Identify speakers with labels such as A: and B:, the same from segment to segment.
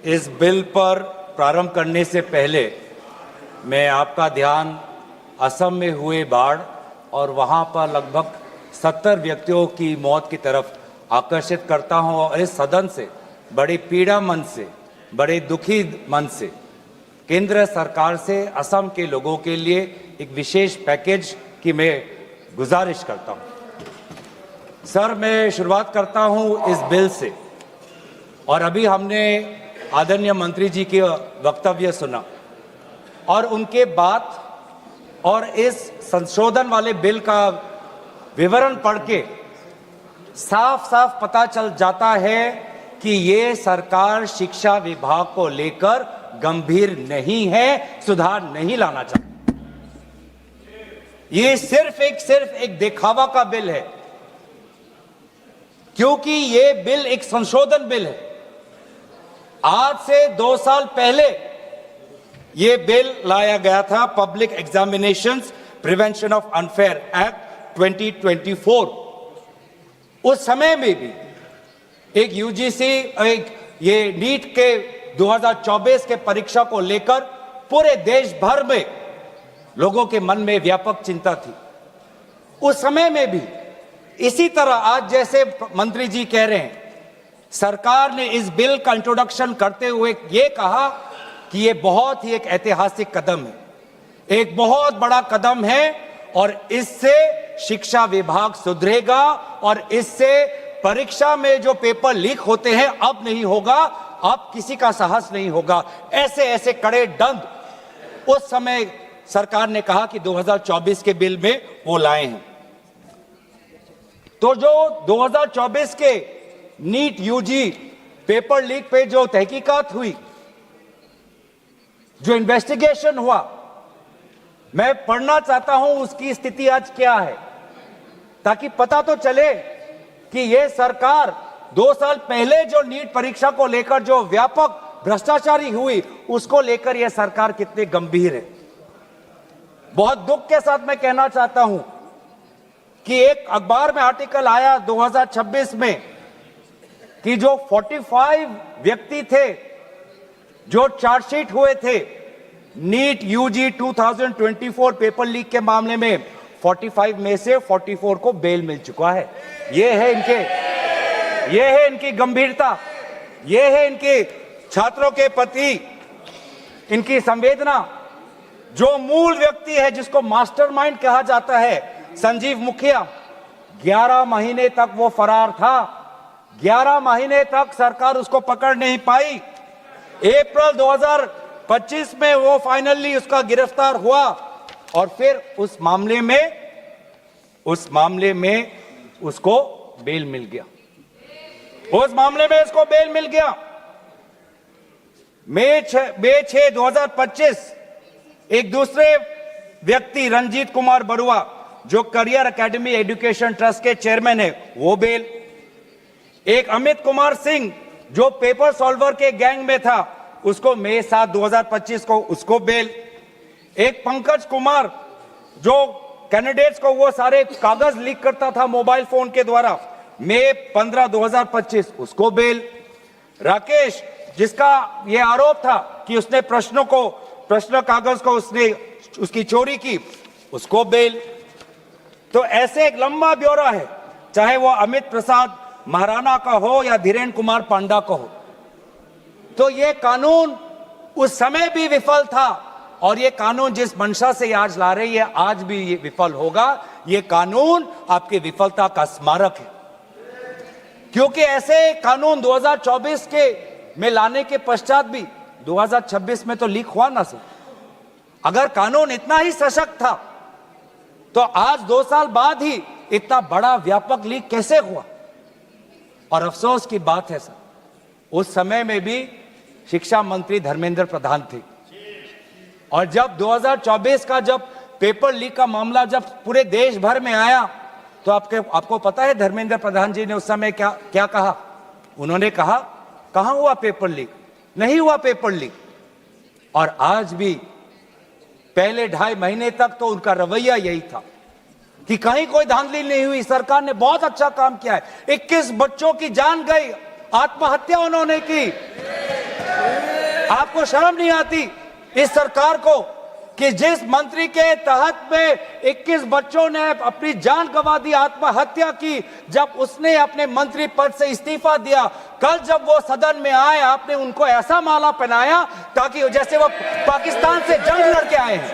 A: इस बिल पर प्रारंभ करने से पहले मैं आपका ध्यान असम में हुए बाढ़ और वहां पर लगभग 70 व्यक्तियों की मौत की तरफ आकर्षित करता हूं और इस सदन से बड़ी पीड़ा मन से, बड़े दुखी मन से केंद्र सरकार से असम के लोगों के लिए एक विशेष पैकेज की मैं गुजारिश करता हूं। सर, मैं शुरुआत करता हूं इस बिल से। और अभी हमने आदरणीय मंत्री जी के वक्तव्य सुना और उनके बात और इस संशोधन वाले बिल का विवरण पढ़ के साफ साफ पता चल जाता है कि ये सरकार शिक्षा विभाग को लेकर गंभीर नहीं है, सुधार नहीं लाना चाहती। ये सिर्फ एक दिखावा का बिल है, क्योंकि ये बिल एक संशोधन बिल है। आज से 2 साल पहले ये बिल लाया गया था, public examinations prevention of unfair act 2024। उस समय में भी एक यूजीसी ये नीट के 2024 के परीक्षा को लेकर पूरे देश भर में लोगों के मन में व्यापक चिंता थी। उस समय में भी इसी तरह आज जैसे मंत्री जी कह रहे हैं, सरकार ने इस बिल का इंट्रोडक्शन करते हुए ये कहा कि ये बहुत ही एक ऐतिहासिक कदम है, एक बहुत बड़ा कदम है और इससे शिक्षा विभाग सुधरेगा और इससे परीक्षा में जो पेपर लीक होते हैं अब नहीं होगा, अब किसी का साहस नहीं होगा। ऐसे कड़े दंड उस समय सरकार ने कहा कि 2024 के बिल में वो लाए हैं। तो जो 2024 के नीट यूजी पेपर लीक पे जो तहकीकात हुई, जो इन्वेस्टिगेशन हुआ, मैं पढ़ना चाहता हूं उसकी स्थिति आज क्या है, ताकि पता तो चले कि यह सरकार 2 साल पहले जो नीट परीक्षा को लेकर जो व्यापक भ्रष्टाचारी हुई उसको लेकर यह सरकार कितनी गंभीर है। बहुत दुख के साथ मैं कहना चाहता हूं कि एक अखबार में आर्टिकल आया 2026 में कि जो 45 व्यक्ति थे जो चार्जशीट हुए थे नीट यूजी 2024 पेपर लीक के मामले में, 45 में से 44 को बेल मिल चुका है। ये है इनकी गंभीरता, ये है इनके छात्रों के प्रति इनकी संवेदना। जो मूल व्यक्ति है जिसको मास्टरमाइंड कहा जाता है, संजीव मुखिया, 11 महीने तक वो फरार था। 11 महीने तक सरकार उसको पकड़ नहीं पाई। अप्रैल 2025 में वो फाइनली उसका गिरफ्तार हुआ और फिर उस मामले में उसको बेल मिल गया। मई 6, 2025 एक दूसरे व्यक्ति रंजीत कुमार बरुआ जो करियर एकेडमी एजुकेशन ट्रस्ट के चेयरमैन है, वो बेल। एक अमित कुमार सिंह जो पेपर सॉल्वर के गैंग में था, उसको मई 7, 2025 को उसको बेल। एक पंकज कुमार जो कैंडिडेट्स को वो सारे कागज लीक करता था मोबाइल फोन के द्वारा, मई 15, 2025 उसको बेल। राकेश, जिसका ये आरोप था कि उसने प्रश्न कागज को उसकी चोरी की, उसको बेल। तो ऐसे एक लंबा ब्यौरा है, चाहे वो अमित प्रसाद महाराणा का हो या धीरेन्द्र कुमार पांडा का हो। तो ये कानून उस समय भी विफल था और ये कानून जिस मंशा से आज ला रही है आज भी ये विफल होगा। ये कानून आपकी विफलता का स्मारक है, क्योंकि ऐसे कानून 2024 के में लाने के पश्चात भी 2026 में तो लीक हुआ ना सर। अगर कानून इतना ही सशक्त था तो आज 2 साल बाद ही इतना बड़ा व्यापक लीक कैसे हुआ। और अफसोस की बात है सर, उस समय में भी शिक्षा मंत्री धर्मेंद्र प्रधान थे और जब 2024 का जब पेपर लीक का मामला जब पूरे देश भर में आया तो आपको पता है धर्मेंद्र प्रधान जी ने उस समय क्या कहा? उन्होंने कहा, कहां हुआ पेपर लीक? नहीं हुआ पेपर लीक। और आज भी पहले 2.5 महीने तक तो उनका रवैया यही था कि कहीं कोई धांधली नहीं हुई, सरकार ने बहुत अच्छा काम किया है। 21 बच्चों की जान गई, आत्महत्या उन्होंने की। आपको शर्म नहीं आती इस सरकार को कि जिस मंत्री के तहत में 21 बच्चों ने अपनी जान गंवा दी, आत्महत्या की, जब उसने अपने मंत्री पद से इस्तीफा दिया, कल जब वो सदन में आए आपने उनको ऐसा माला पहनाया ताकि जैसे वो पाकिस्तान से जंग लड़के आए हैं,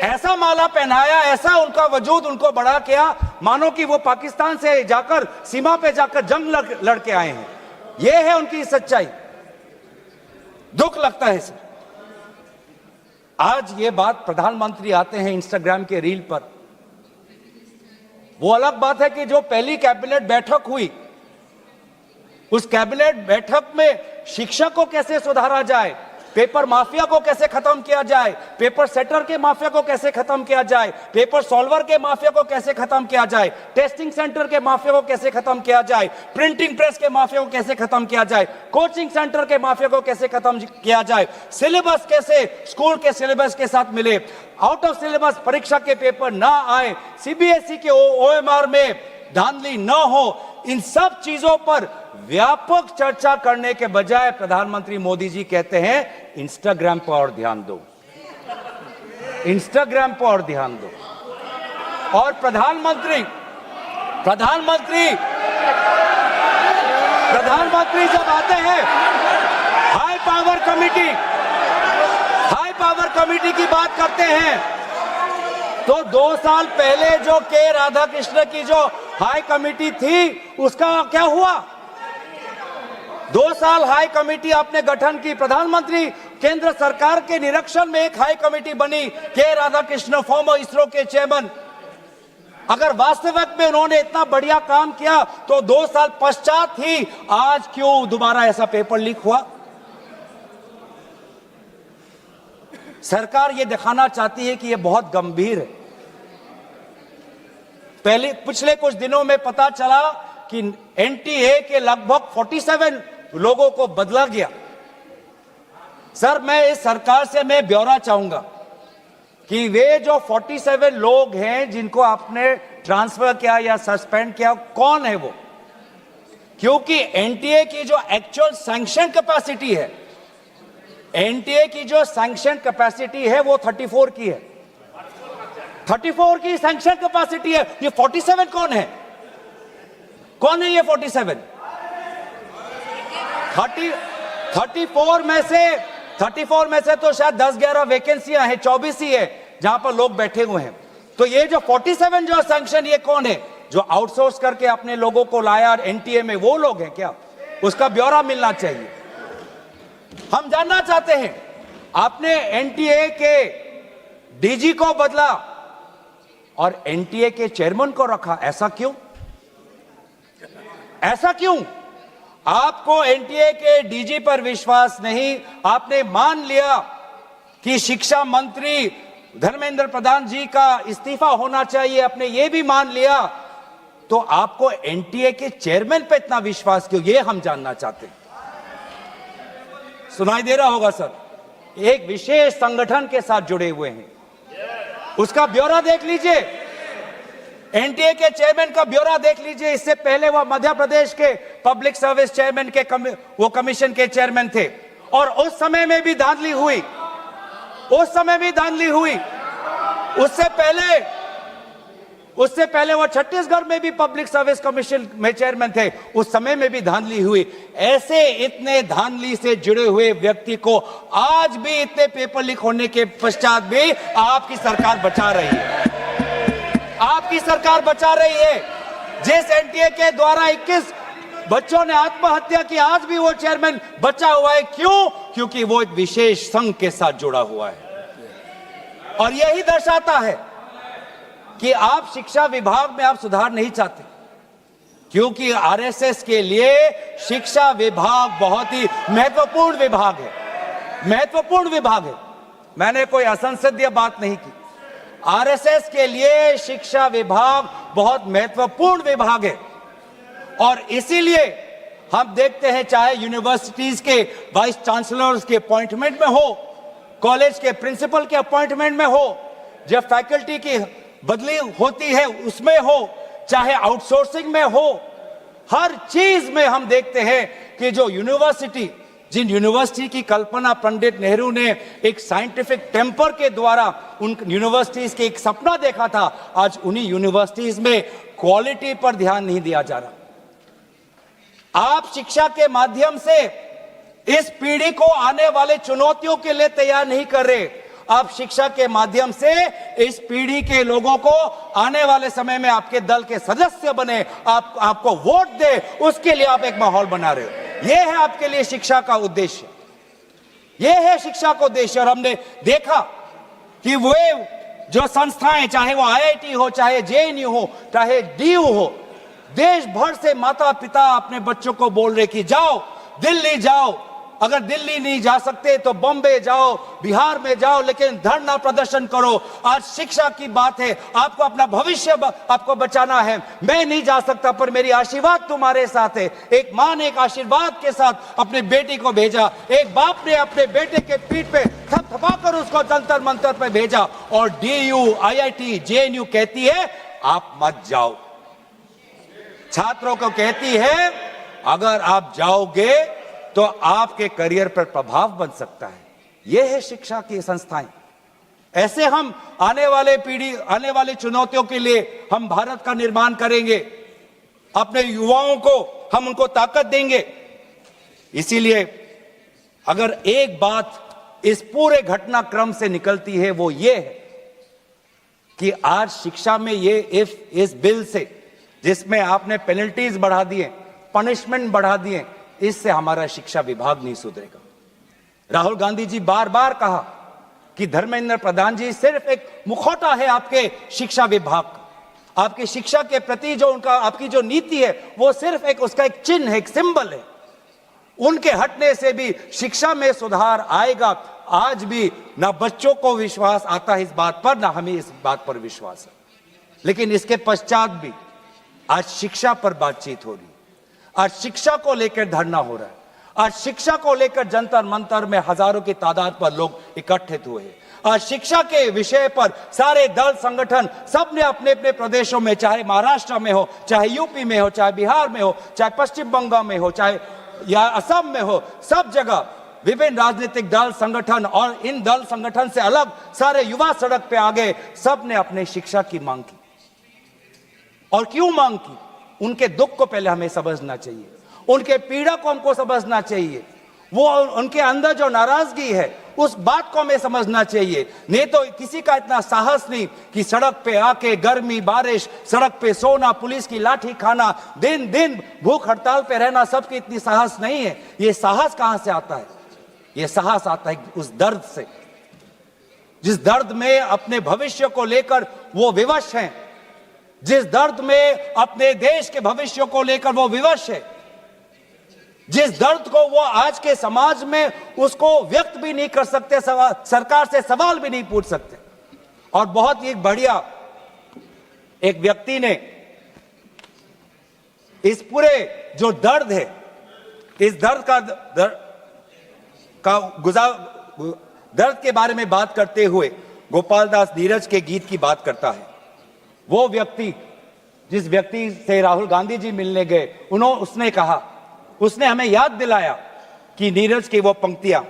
A: ऐसा माला पहनाया, ऐसा उनका वजूद उनको बड़ा किया मानो कि वो पाकिस्तान से जाकर सीमा पे जाकर जंग लड़के आए हैं। ये है उनकी सच्चाई। दुख लगता है सर। आज ये बात प्रधानमंत्री आते हैं इंस्टाग्राम के रील पर, वो अलग बात है कि जो पहली कैबिनेट बैठक हुई उस कैबिनेट बैठक में शिक्षा को कैसे सुधारा जाए, पेपर माफिया को कैसे खत्म किया जाए, पेपर सेटर के माफिया को कैसे खत्म किया जाए, पेपर सॉल्वर के माफिया को कैसे खत्म किया जाए, टेस्टिंग सेंटर के माफिया को कैसे खत्म किया जाए, प्रिंटिंग प्रेस के माफिया को कैसे खत्म किया जाए, कोचिंग सेंटर के माफिया को कैसे खत्म किया जाए, सिलेबस कैसे स्कूल के सिलेबस के साथ मिले, आउट ऑफ सिलेबस परीक्षा के पेपर ना आए, सीबीएसई के ओएमआर में धांधली न हो, इन सब चीजों पर व्यापक चर्चा करने के बजाय प्रधानमंत्री मोदी जी कहते हैं इंस्टाग्राम पर और ध्यान दो, इंस्टाग्राम पर और ध्यान दो। और प्रधानमंत्री जब आते हैं हाई पावर कमेटी की बात करते हैं तो 2 साल पहले जो के राधाकृष्ण की जो हाई कमेटी थी उसका क्या हुआ? 2 साल हाई कमेटी आपने गठन की, प्रधानमंत्री केंद्र सरकार के निरीक्षण में एक हाई कमेटी बनी, के राधाकृष्ण फॉर्मर इसरो के चेयरमैन। अगर वास्तविक में उन्होंने इतना बढ़िया काम किया तो 2 साल पश्चात ही आज क्यों दोबारा ऐसा पेपर लीक हुआ? सरकार ये दिखाना चाहती है कि ये बहुत गंभीर है। पिछले कुछ दिनों में पता चला कि एनटीए के लगभग 47 लोगों को बदला गया। सर, मैं इस सरकार से मैं ब्यौरा चाहूंगा कि वे जो 47 लोग हैं जिनको आपने ट्रांसफर किया या सस्पेंड किया, कौन है वो? क्योंकि एनटीए की जो एक्चुअल सैंक्शन कैपेसिटी है, एनटीए की जो सैंक्शन कैपेसिटी है वो 34 की है, 34 की सैंक्शन कैपेसिटी है। ये 47 कौन है? कौन है ये 47? 34 में से तो शायद 10-11 वैकेंसियां हैं, 24 ही है जहां पर लोग बैठे हुए हैं। तो ये जो 47 जो सैंक्शन, ये कौन है? जो आउटसोर्स करके अपने लोगों को लाया एनटीए में, वो लोग हैं क्या? उसका ब्यौरा मिलना चाहिए। हम जानना चाहते हैं, आपने एनटीए के डीजी को बदला और एनटीए के चेयरमैन को रखा, ऐसा क्यों? ऐसा क्यों? आपको एनटीए के डीजी पर विश्वास नहीं, आपने मान लिया कि शिक्षा मंत्री धर्मेंद्र प्रधान जी का इस्तीफा होना चाहिए, आपने ये भी मान लिया, तो आपको एनटीए के चेयरमैन पे इतना विश्वास क्यों? ये हम जानना चाहते हैं। सुनाई दे रहा होगा सर, एक विशेष संगठन के साथ जुड़े हुए हैं, उसका ब्यौरा देख लीजिए, एनटीए के चेयरमैन का ब्यौरा देख लीजिए। इससे पहले वह मध्य प्रदेश के पब्लिक सर्विस चेयरमैन के वो कमीशन के चेयरमैन थे, और उस समय में भी धांधली हुई, उससे पहले वो छत्तीसगढ़ में भी पब्लिक सर्विस कमीशन में चेयरमैन थे, उस समय में भी धांधली हुई। ऐसे इतने धांधली से जुड़े हुए व्यक्ति को आज भी इतने पेपर लीक होने के पश्चात भी आपकी सरकार बचा रही है, आपकी सरकार बचा रही है। जिस एनटीए के द्वारा 21 बच्चों ने आत्महत्या की, आज भी वो चेयरमैन बचा हुआ है। क्यों? क्योंकि वो एक विशेष संघ के साथ जुड़ा हुआ है। और यही दर्शाता है कि आप शिक्षा विभाग में आप सुधार नहीं चाहते, क्योंकि आरएसएस के लिए शिक्षा विभाग बहुत ही महत्वपूर्ण विभाग है। मैंने कोई असंसदीय बात नहीं की। आरएसएस के लिए शिक्षा विभाग बहुत महत्वपूर्ण विभाग है, और इसीलिए हम देखते हैं चाहे यूनिवर्सिटीज के वाइस चांसलर्स के अपॉइंटमेंट में हो, कॉलेज के प्रिंसिपल के अपॉइंटमेंट में हो, जब फैकल्टी की बदली होती है उसमें हो, चाहे आउटसोर्सिंग में हो, हर चीज में हम देखते हैं कि जो यूनिवर्सिटी, जिन यूनिवर्सिटी की कल्पना पंडित नेहरू ने एक साइंटिफिक टेम्पर के द्वारा उन यूनिवर्सिटीज के एक सपना देखा था, आज उन्हीं यूनिवर्सिटीज में क्वालिटी पर ध्यान नहीं दिया जा रहा। आप शिक्षा के माध्यम से इस पीढ़ी को आने वाले चुनौतियों के लिए तैयार नहीं कर रहे। आप शिक्षा के माध्यम से इस पीढ़ी के लोगों को आने वाले समय में आपके दल के सदस्य बने, आपको वोट दे, उसके लिए आप एक माहौल बना रहे हो। यह है आपके लिए शिक्षा का उद्देश्य, यह है शिक्षा का उद्देश्य। और हमने देखा कि वे जो संस्थाएं, चाहे वो IIT हो, चाहे JNU हो, चाहे DU हो, देश भर से माता पिता अपने बच्चों को बोल रहे कि जाओ दिल्ली जाओ, अगर दिल्ली नहीं जा सकते तो बॉम्बे जाओ, बिहार में जाओ, लेकिन धरना प्रदर्शन करो। आज शिक्षा की बात है, आपको अपना भविष्य आपको बचाना है। मैं नहीं जा सकता पर मेरी आशीर्वाद तुम्हारे साथ है। एक मां ने एक आशीर्वाद के साथ अपनी बेटी को भेजा, एक बाप ने अपने बेटे के पीठ पे थपथपाकर उसको जंतर मंतर पे भेजा, और DU, IIT, JNU कहती है आप मत जाओ। छात्रों को कहती है अगर आप जाओगे तो आपके करियर पर प्रभाव बन सकता है। यह है शिक्षा की संस्थाएं। ऐसे हम आने वाले चुनौतियों के लिए हम भारत का निर्माण करेंगे, अपने युवाओं को हम उनको ताकत देंगे। इसीलिए अगर एक बात इस पूरे घटनाक्रम से निकलती है वो ये है कि आज शिक्षा में ये इस बिल से, जिसमें आपने पेनल्टीज बढ़ा दिए, पनिशमेंट बढ़ा दिए, इससे हमारा शिक्षा विभाग नहीं सुधरेगा। राहुल गांधी जी बार बार कहा कि धर्मेंद्र प्रधान जी सिर्फ एक मुखौटा है आपके शिक्षा विभाग का। आपकी शिक्षा के प्रति जो उनका आपकी जो नीति है वो सिर्फ उसका एक चिन्ह है, एक सिंबल है। उनके हटने से भी शिक्षा में सुधार आएगा। आज भी ना बच्चों को विश्वास आता है इस बात पर, ना हमें इस बात पर विश्वास है। लेकिन इसके पश्चात भी आज शिक्षा पर बातचीत हो रही है, आज शिक्षा को लेकर धरना हो रहा है, आज शिक्षा को लेकर जंतर मंतर में हजारों की तादाद पर लोग इकट्ठित हुए हैं। आज शिक्षा के विषय पर सारे दल संगठन सब ने अपने अपने प्रदेशों में, चाहे महाराष्ट्र में हो, चाहे यूपी में हो, चाहे बिहार में हो, चाहे पश्चिम बंगाल में हो, चाहे या असम में हो, सब जगह विभिन्न राजनीतिक दल संगठन और इन दल संगठन से अलग सारे युवा सड़क पे आ गए। सब ने अपने शिक्षा की मांग की। और क्यों मांग की? उनके दुख को पहले हमें समझना चाहिए, उनके पीड़ा को हमको समझना चाहिए, वो उनके अंदर जो नाराजगी है उस बात को हमें समझना चाहिए। नहीं तो किसी का इतना साहस नहीं कि सड़क पे आके गर्मी बारिश, सड़क पे सोना, पुलिस की लाठी खाना, दिन दिन भूख हड़ताल पे रहना, सबकी इतनी साहस नहीं है। ये साहस कहां से आता है? ये साहस आता है उस दर्द से, जिस दर्द में अपने भविष्य को लेकर वो विवश हैं, जिस दर्द में अपने देश के भविष्य को लेकर वो विवश है, जिस दर्द को वो आज के समाज में उसको व्यक्त भी नहीं कर सकते, सरकार से सवाल भी नहीं पूछ सकते। और बहुत ही बढ़िया एक व्यक्ति ने इस पूरे जो दर्द है, इस दर्द के बारे में बात करते हुए गोपाल दास नीरज के गीत की बात करता है। वो व्यक्ति जिस व्यक्ति से राहुल गांधी जी मिलने गए, उसने कहा, उसने हमें याद दिलाया कि नीरज की वो पंक्तियां,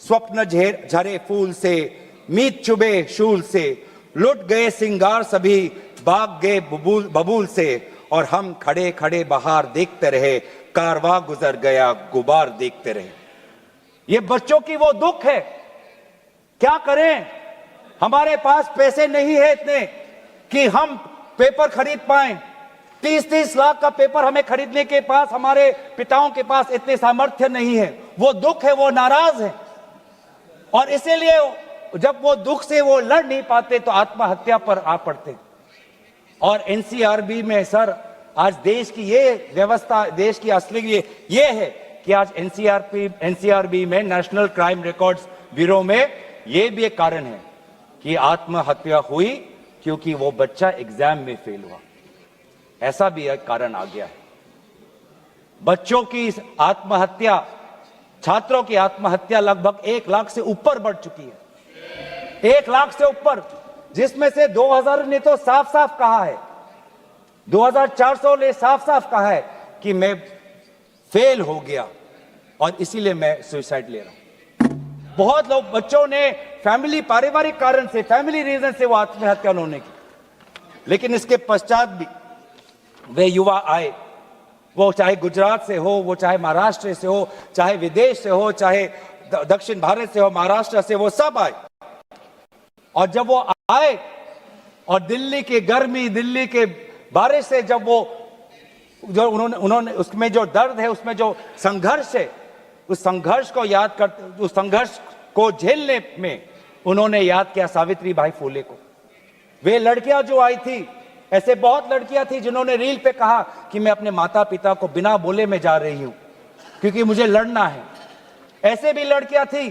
A: स्वप्न झरे फूल से, मीत चुबे शूल से, लुट गए सिंगार सभी, भाग गए बबूल से, और हम खड़े खड़े बहार देखते रहे, कारवां गुजर गया गुबार देखते रहे। ये बच्चों की वो दुख है। क्या करें? हमारे पास पैसे नहीं है इतने कि हम पेपर खरीद पाएं। 30-30 लाख का पेपर हमें खरीदने के पास, हमारे पिताओं के पास इतने सामर्थ्य नहीं है। वो दुख है, वो नाराज है, और इसीलिए जब वो दुख से वो लड़ नहीं पाते तो आत्महत्या पर आ पड़ते। और NCRB में सर, आज देश की ये व्यवस्था, देश की असली ये है कि आज NCRB में, नेशनल क्राइम रिकॉर्ड्स ब्यूरो में, ये भी एक कारण है कि आत्महत्या हुई क्योंकि वो बच्चा एग्जाम में फेल हुआ। ऐसा भी एक कारण आ गया है। बच्चों की आत्महत्या, छात्रों की आत्महत्या लगभग 1 लाख से ऊपर बढ़ चुकी है। 1 लाख से ऊपर, जिसमें से 2000 ने तो साफ साफ कहा है, 2400 ने साफ साफ कहा है कि मैं फेल हो गया और इसीलिए मैं सुसाइड ले रहा हूं। बहुत लोग बच्चों ने फैमिली पारिवारिक कारण से, फैमिली रीजन से वो आत्महत्या उन्होंने की, लेकिन इसके पश्चात भी वे युवा आए, वो चाहे गुजरात से हो, वो चाहे महाराष्ट्र से हो, चाहे विदेश से हो, चाहे दक्षिण भारत से हो, महाराष्ट्र से, वो सब आए। और जब वो आए और दिल्ली की गर्मी, दिल्ली के बारिश से जब वो जो उन्होंने उसमें जो दर्द है, उसमें जो संघर्ष है, उस संघर्ष को याद करते, उस संघर्ष को झेलने में उन्होंने याद किया सावित्री बाई फुले को। वे लड़कियां जो आई थी, ऐसे बहुत लड़कियां थी जिन्होंने रील पे कहा कि मैं अपने माता पिता को बिना बोले में जा रही हूं क्योंकि मुझे लड़ना है। ऐसे भी लड़कियां थी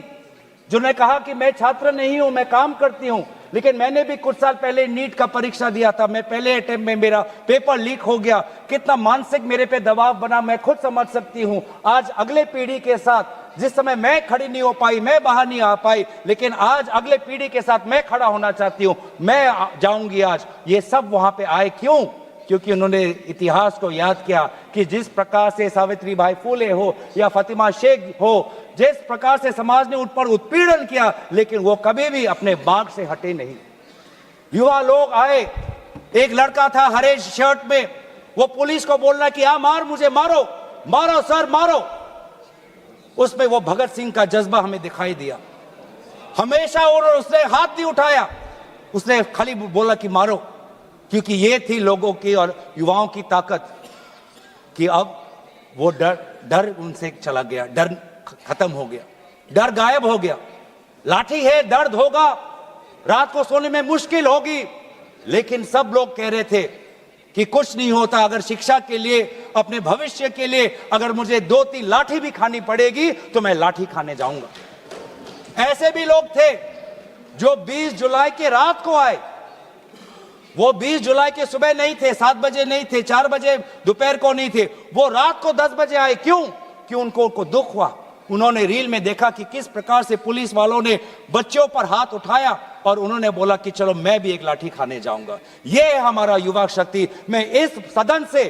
A: जिन्होंने कहा कि मैं छात्र नहीं हूं, मैं काम करती हूं, लेकिन मैंने भी कुछ साल पहले नीट का परीक्षा दिया था, मैं पहले अटेम्प्ट में मेरा पेपर लीक हो गया, कितना मानसिक मेरे पे दबाव बना मैं खुद समझ सकती हूं। आज अगले पीढ़ी के साथ, जिस समय मैं खड़ी नहीं हो पाई, मैं बाहर नहीं आ पाई, लेकिन आज अगले पीढ़ी के साथ मैं खड़ा होना चाहती हूं, मैं जाऊंगी आज। ये सब वहां पे आए क्यों? क्योंकि उन्होंने इतिहास को याद किया कि जिस प्रकार से सावित्री बाई फुले हो या फातिमा शेख हो, जिस प्रकार से समाज ने उन पर उत्पीड़न किया, लेकिन वो कभी भी अपने बाग से हटे नहीं। युवा लोग आए, एक लड़का था हरे शर्ट में, वो पुलिस को बोल रहा कि आ मार, मुझे मारो, मारो सर मारो। उसमें वो भगत सिंह का जज्बा हमें दिखाई दिया। हमेशा उसने हाथ नहीं उठाया, उसने खाली बोला कि मारो, क्योंकि ये थी लोगों की और युवाओं की ताकत कि अब वो डर उनसे चला गया, डर खत्म हो गया, डर गायब हो गया। लाठी है, दर्द होगा, रात को सोने में मुश्किल होगी, लेकिन सब लोग कह रहे थे कि कुछ नहीं होता, अगर शिक्षा के लिए, अपने भविष्य के लिए अगर मुझे 2-3 लाठी भी खानी पड़ेगी तो मैं लाठी खाने जाऊंगा। ऐसे भी लोग थे जो 20 जुलाई की रात को आए। वो 20 जुलाई के सुबह नहीं थे, 7 बजे नहीं थे, 4 बजे दोपहर को नहीं थे, वो रात को 10 बजे आए। क्यों? क्यों? उनको दुख हुआ। उन्होंने रील में देखा कि किस प्रकार से पुलिस वालों ने बच्चों पर हाथ उठाया और उन्होंने बोला कि चलो मैं भी एक लाठी खाने जाऊंगा। ये है हमारा युवा शक्ति। मैं इस सदन से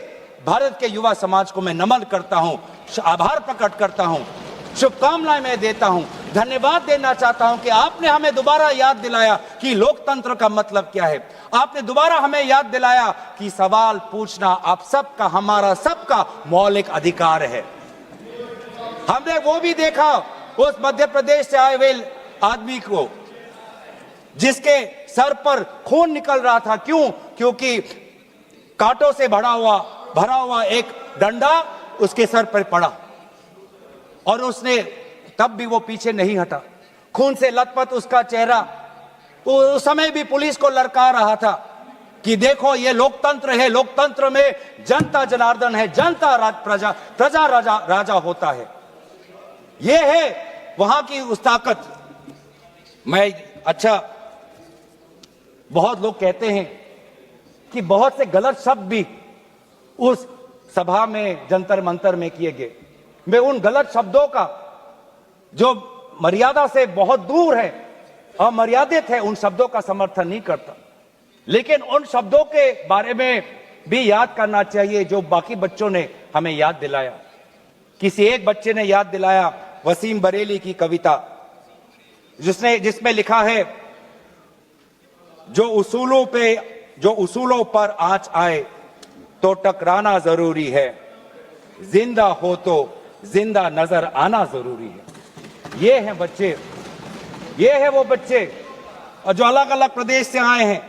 A: भारत के युवा समाज को मैं नमन करता हूं, आभार प्रकट करता हूं, शुभकामनाएं मैं देता हूं, धन्यवाद देना चाहता हूं कि आपने हमें दोबारा याद दिलाया कि लोकतंत्र का मतलब क्या है। आपने दोबारा हमें याद दिलाया कि सवाल पूछना आप सबका, हमारा सबका मौलिक अधिकार है। हमने वो भी देखा उस मध्य प्रदेश से आए हुए आदमी को जिसके सर पर खून निकल रहा था। क्यों? क्योंकि कांटों से भरा हुआ एक डंडा उसके सर पर पड़ा और उसने तब भी वो पीछे नहीं हटा। खून से लथपथ उसका चेहरा। उस समय भी पुलिस को ललकार रहा था कि देखो ये लोकतंत्र है, लोकतंत्र में जनता जनार्दन है, जनता प्रजा राजा होता है। ये है वहां की उस ताकत। बहुत लोग कहते हैं कि बहुत से गलत शब्द भी उस सभा में, जंतर मंतर में किए गए। मैं उन गलत शब्दों का जो मर्यादा से बहुत दूर है, अमर्यादित है, उन शब्दों का समर्थन नहीं करता, लेकिन उन शब्दों के बारे में भी याद करना चाहिए जो बाकी बच्चों ने हमें याद दिलाया। किसी एक बच्चे ने याद दिलाया वसीम बरेली की कविता, जिसमें लिखा है, जो उसूलों पर आंच आए तो टकराना जरूरी है, जिंदा हो तो जिंदा नजर आना जरूरी है। ये हैं बच्चे, ये है वो बच्चे और जो अलग अलग प्रदेश से आए हैं।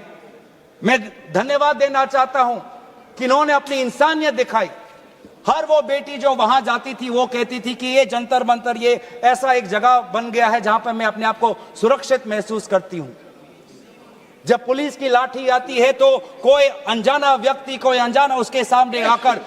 A: मैं धन्यवाद देना चाहता हूं कि इन्होंने अपनी इंसानियत दिखाई। हर वो बेटी जो वहां जाती थी वो कहती थी कि ये जंतर मंतर, ये ऐसा एक जगह बन गया है जहां पर मैं अपने आप को सुरक्षित महसूस करती हूं। जब पुलिस की लाठी आती है तो कोई अनजाना व्यक्ति, कोई अनजाना उसके सामने आकर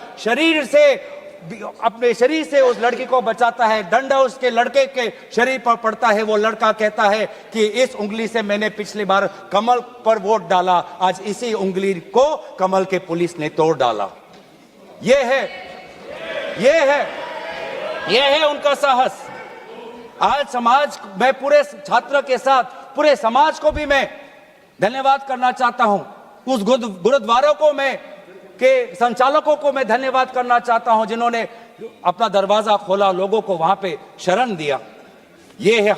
A: अपने शरीर से उस लड़की को बचाता है। डंडा उसके लड़के के शरीर पर पड़ता है, वो लड़का कहता है कि इस उंगली से मैंने पिछली बार कमल पर वोट डाला, आज इसी उंगली को कमल के पुलिस ने तोड़ डाला। ये है उनका साहस। आज समाज, मैं पूरे छात्र के साथ पूरे समाज को भी मैं धन्यवाद करना चाहता हूं। उस गुरुद्वारों को के संचालकों को मैं धन्यवाद करना चाहता हूं जिन्होंने अपना दरवाजा खोला, लोगों को वहां पे शरण दिया। ये है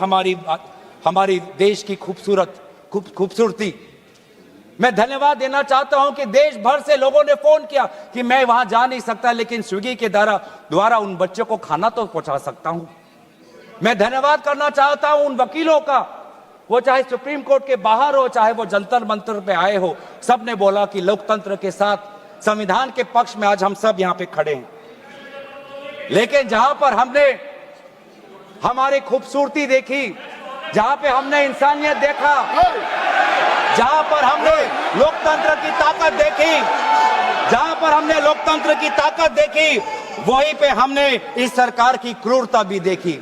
A: हमारी देश की खूबसूरती। मैं धन्यवाद देना चाहता हूं कि देश भर से लोगों ने फोन किया कि मैं वहां जा नहीं सकता, लेकिन स्विगी के द्वारा उन बच्चों को खाना तो पहुंचा सकता हूं। मैं धन्यवाद करना चाहता हूं उन वकीलों का, वो चाहे सुप्रीम कोर्ट के बाहर हो, चाहे वो जंतर मंतर पे आए हो, सबने बोला कि लोकतंत्र के साथ, संविधान के पक्ष में आज हम सब यहां पे खड़े हैं। लेकिन जहां पर हमने हमारी खूबसूरती देखी, जहां पे हमने इंसानियत देखा, जहां पर हमने लोकतंत्र की ताकत देखी, जहां पर हमने लोकतंत्र की ताकत देखी, वहीं पे हमने इस सरकार की क्रूरता भी देखी।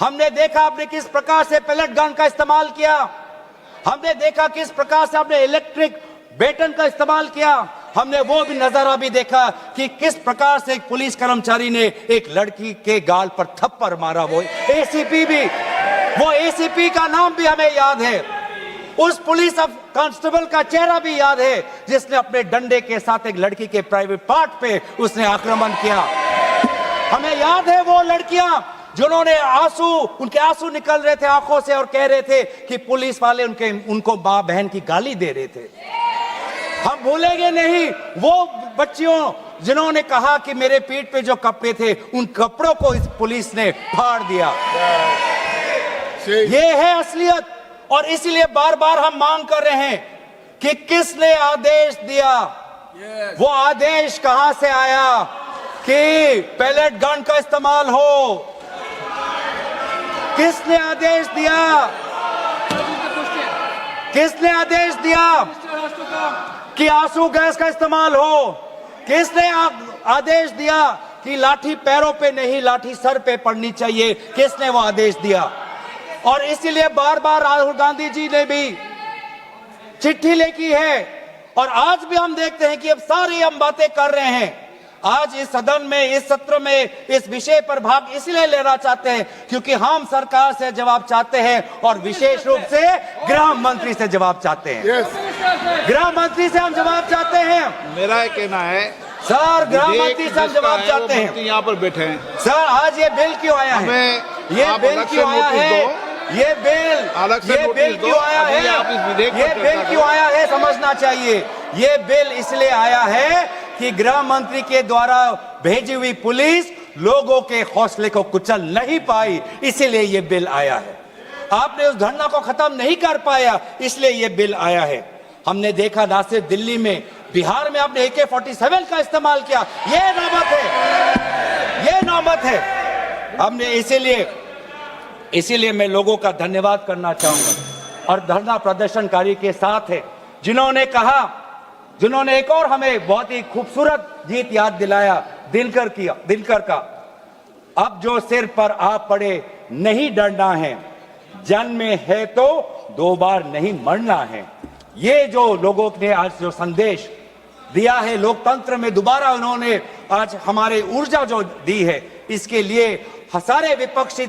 A: हमने देखा आपने किस प्रकार से पैलेट गन का इस्तेमाल किया, हमने देखा किस प्रकार से आपने इलेक्ट्रिक बेटन का इस्तेमाल किया, हमने वो भी नजारा भी देखा कि किस प्रकार से एक पुलिस कर्मचारी ने एक लड़की के गाल पर थप्पड़ मारा। वो एसीपी का नाम भी हमें याद है, उस पुलिस कांस्टेबल का चेहरा भी याद है जिसने अपने डंडे के साथ एक लड़की के प्राइवेट पार्ट पे उसने आक्रमण किया। हमें याद है वो लड़कियां जिन्होंने उनके आंसू निकल रहे थे आंखों से और कह रहे थे कि पुलिस वाले उनको मां बहन की गाली दे रहे थे। हम भूलेंगे नहीं वो बच्चियों जिन्होंने कहा कि मेरे पीठ पे जो कपड़े थे उन कपड़ों को इस पुलिस ने फाड़ दिया। ये है असलियत, और इसीलिए बार बार हम मांग कर रहे हैं कि किसने आदेश दिया, वो आदेश कहां से आया कि पैलेट गन का इस्तेमाल हो, किसने आदेश दिया, किसने आदेश दिया कि आंसू गैस का इस्तेमाल हो, किसने आदेश दिया कि लाठी पैरों पे नहीं लाठी सर पे पड़नी चाहिए, किसने वो आदेश दिया। और इसीलिए बार बार राहुल गांधी जी ने भी चिट्ठी लिखी है, और आज भी हम देखते हैं कि अब सारी हम बातें कर रहे हैं। आज इस सदन में, इस सत्र में इस विषय पर भाग इसलिए लेना चाहते हैं क्योंकि हम सरकार से जवाब चाहते हैं, और विशेष रूप से गृह मंत्री से जवाब चाहते हैं। गृह मंत्री से हम जवाब चाहते हैं।
B: मेरा कहना है
A: सर, गृह मंत्री से हम जवाब चाहते हैं।
B: यहाँ पर बैठे हैं
A: सर, आज ये बिल क्यों आया है, ये बिल क्यों आया है, ये बिल क्यों आया है, ये बिल क्यों आया है समझना चाहिए। ये बिल इसलिए आया है कि गृह मंत्री के द्वारा भेजी हुई पुलिस लोगों के हौसले को कुचल नहीं पाई, इसीलिए ये बिल आया है। आपने उस धरना को खत्म नहीं कर पाया, इसलिए ये बिल आया है। हमने देखा ना सिर्फ दिल्ली में, बिहार में आपने AK-47 का इस्तेमाल किया। ये नौबत है, ये नौबत है। हमने इसीलिए मैं लोगों का धन्यवाद करना चाहूंगा, और धरना प्रदर्शनकारी के साथ है जिन्होंने एक और हमें बहुत ही खूबसूरत गीत याद दिलाया, दिनकर का। अब जो सिर पर आ पड़े नहीं डरना है, जन्म में है तो 2 बार नहीं मरना है। ये जो लोगों ने आज जो संदेश दिया है लोकतंत्र में, दोबारा उन्होंने आज हमारे ऊर्जा जो दी है, इसके लिए सारे विपक्षी